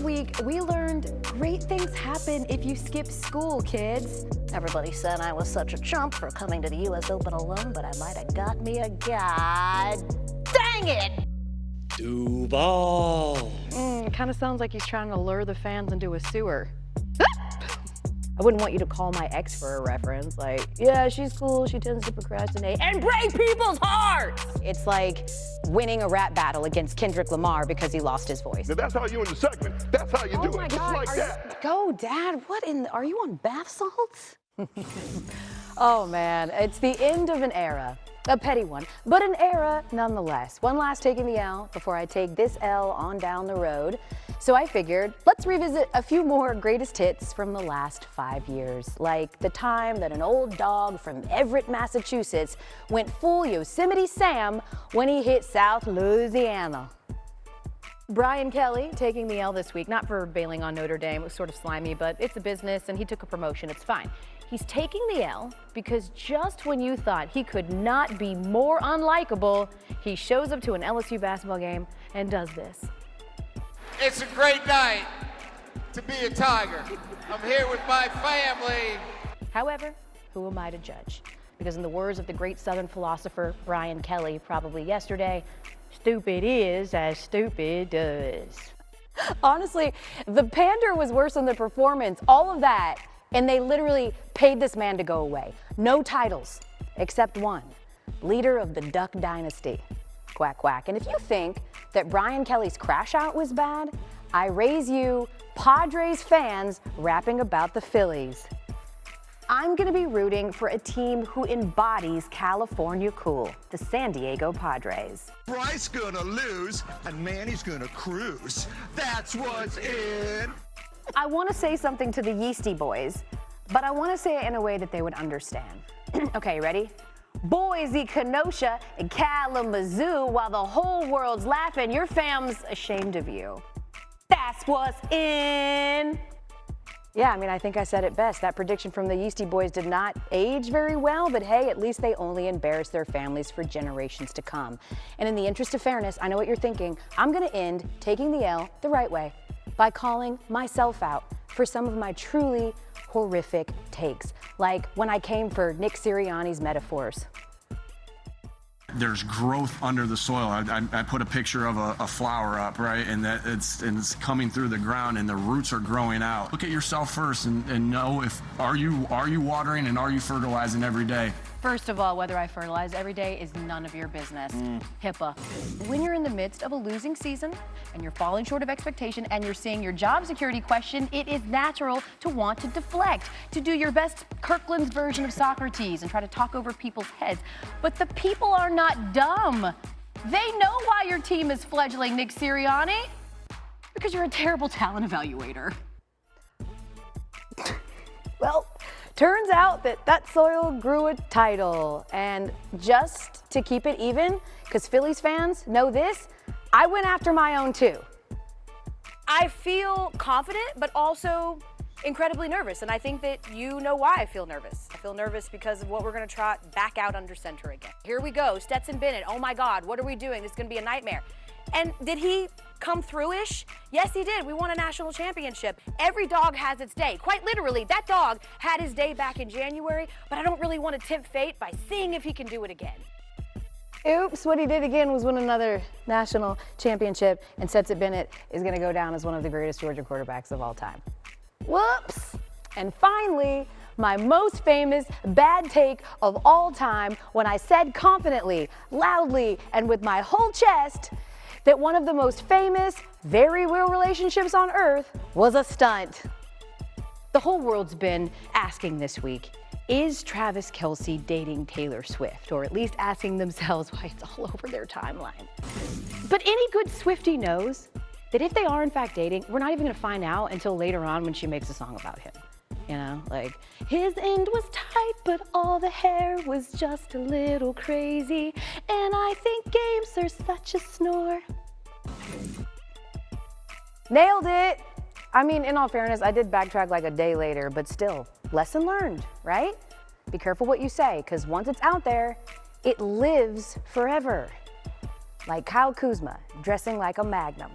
week, we learned great things happen if you skip school, kids. Everybody said I was such a chump for coming to the US Open alone, but I might have got me a guy. Dang it! Duval. It kind of sounds like he's trying to lure the fans into a sewer. I wouldn't want you to call my ex for a reference. Like, yeah, she's cool, she tends to procrastinate and break people's hearts. It's like winning a rap battle against Kendrick Lamar because he lost his voice. Now that's how you in the segment. That's how you do it. Just like that. Go, Dad. Are you on bath salts? Oh, man. It's the end of an era. A petty one, but an era nonetheless. One last taking the L before I take this L on down the road. So I figured, let's revisit a few more greatest hits from the last 5 years, like the time that an old dog from Everett, Massachusetts went full Yosemite Sam when he hit South Louisiana. Brian Kelly taking the L this week, not for bailing on Notre Dame. It was sort of slimy, but it's a business and he took a promotion. It's fine. He's taking the L because just when you thought he could not be more unlikable, he shows up to an LSU basketball game and does this. It's a great night to be a Tiger. I'm here with my family. However, who am I to judge? Because in the words of the great Southern philosopher Brian Kelly, probably yesterday, stupid is as stupid does. Honestly, the pander was worse than the performance, all of that, and they literally paid this man to go away. No titles, except one, leader of the Duck Dynasty. Quack, quack. And if you think that Brian Kelly's crash out was bad, I raise you Padres fans rapping about the Phillies. I'm gonna be rooting for a team who embodies California cool, the San Diego Padres. Bryce gonna lose and Manny's gonna cruise. That's what's in. I want to say something to the Yeasty Boys, but I want to say it in a way that they would understand. Okay, ready? Boise, Kenosha, and Kalamazoo, while the whole world's laughing, your fam's ashamed of you. That's what's in. Yeah, I mean, I think I said it best. That prediction from the Yeasty Boys did not age very well, but hey, at least they only embarrass their families for generations to come. And in the interest of fairness, I know what you're thinking. I'm going to end taking the L the right way by calling myself out for some of my truly horrific takes, like when I came for Nick Sirianni's metaphors. There's growth under the soil. I put a picture of a flower up, right? And that it's coming through the ground and the roots are growing out. Look at yourself first and know if are you watering and are you fertilizing every day? First of all, whether I fertilize every day is none of your business. HIPAA. When you're in the midst of a losing season and you're falling short of expectation and you're seeing your job security questioned, it is natural to want to deflect, to do your best Kirkland's version of Socrates and try to talk over people's heads. But the people are not dumb. They know why your team is fledgling, Nick Sirianni. Because you're a terrible talent evaluator. Well, turns out that soil grew a title. And just to keep it even, because Phillies fans know this, I went after my own too. I feel confident, but also incredibly nervous. And I think that you know why I feel nervous. I feel nervous because of what we're going to trot back out under center again. Here we go, Stetson Bennett. Oh my God, what are we doing? This is going to be a nightmare. And did he come through-ish? Yes, he did. We won a national championship. Every dog has its day. Quite literally, that dog had his day back in January, but I don't really want to tempt fate by seeing if he can do it again. Oops, what he did again was win another national championship, and Stetson Bennett is going to go down as one of the greatest Georgia quarterbacks of all time. Whoops! And finally, my most famous bad take of all time when I said confidently, loudly, and with my whole chest that one of the most famous, very real relationships on earth was a stunt. The whole world's been asking this week, is Travis Kelce dating Taylor Swift? Or at least asking themselves why it's all over their timeline. But any good Swiftie knows that if they are in fact dating, we're not even gonna find out until later on when she makes a song about him. You know, like, his end was tight, but all the hair was just a little crazy. And I think games are such a snore. Nailed it. I mean, in all fairness, I did backtrack like a day later, but still, lesson learned, right? Be careful what you say, because once it's out there, it lives forever. Like Kyle Kuzma, dressing like a Magnum.